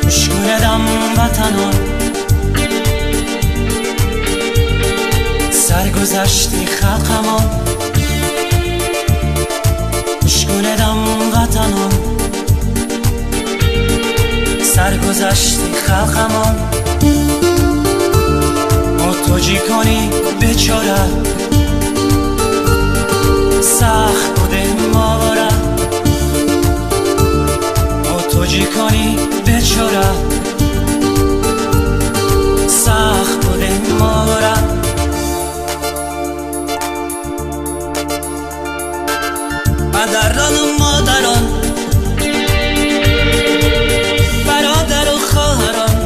مشکوندم وطنان سرگذشتی خلقمان مشکوندم وطنان سرگذشتی خلقمان توجی کنی بیچاره سخت بوده ماورا توجی کنی بیچاره سخت بوده ماورا پدران و مادران برادر و خواهران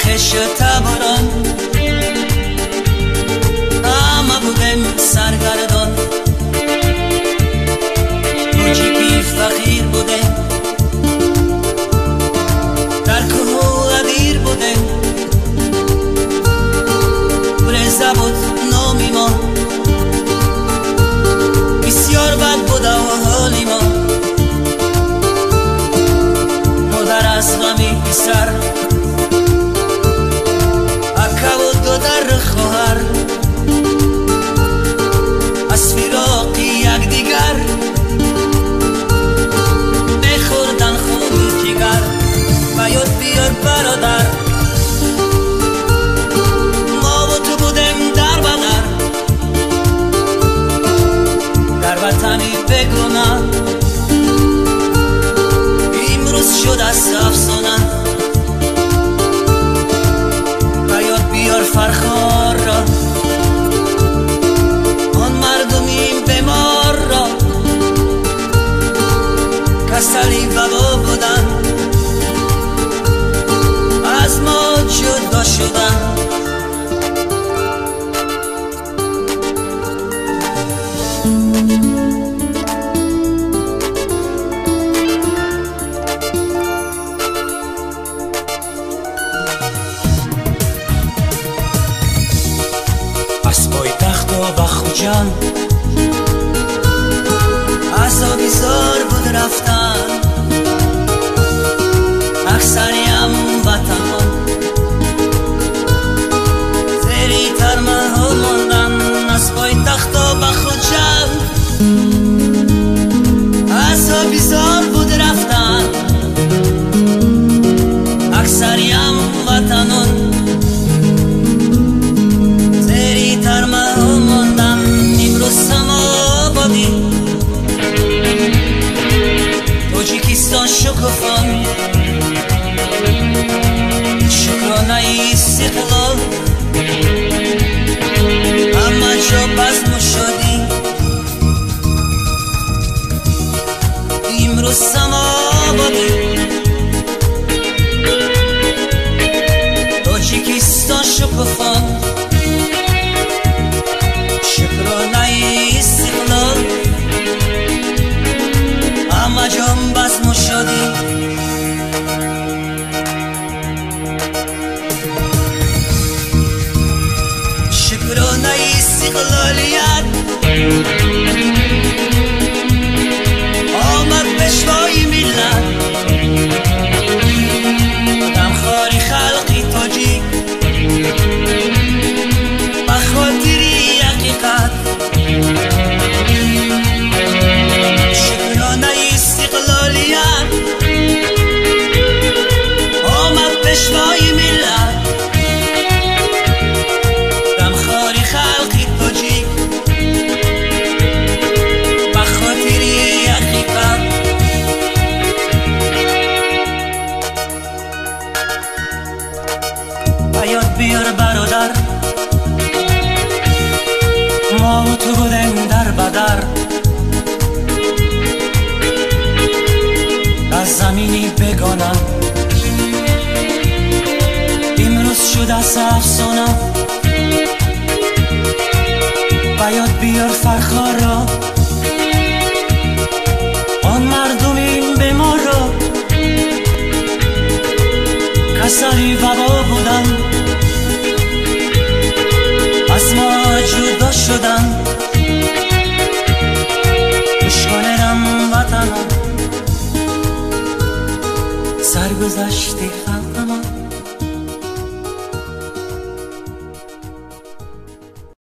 خش تبران همه بودم سرگردان روزی که فقیر بودم در کوه ادیر بودم برزه بود نامی ما بسیار بد بوده و حالی ما مادر از غمی پسر در خواهر از فراق یکدیگر بخوردن خون جگر و یاد بیار برادر ما و تو بودیم در بدر در وطنی بگونه امروز شد از افسانه بیار فرخار را آن مردمیم بیمار را کسلی وبا بودن از ما جدا شدن جان عذابی زار بود رفتن اکثریم وطنان زیری ترمه ها ماندن از پای تختا بخود جان عذابی زار بود رفتن اکثریم وطنان زیری ترمه ها ماندن سما بادی توجیکستان شکوفان شکرانه استقلال همه جا بزم و شادی امروز سما بادی توجیکستان شکوفان شکرانه استقلال همه جام بزم و شادی شکرانه استقلالیت آمد پشوای ملت غمخواری خلقی تاجیک بخاطری حقیقت شکرانه استقلالیت آمد پشوای ملت غمخواری خلقی تاجیک بودم، امروز شد از افسانه. بیاد بیار فرخا را، آن مردم این بیمار را، کسری وبا بودن، از ما جدا شدن. دشمنم وطنم، سرگذشت غم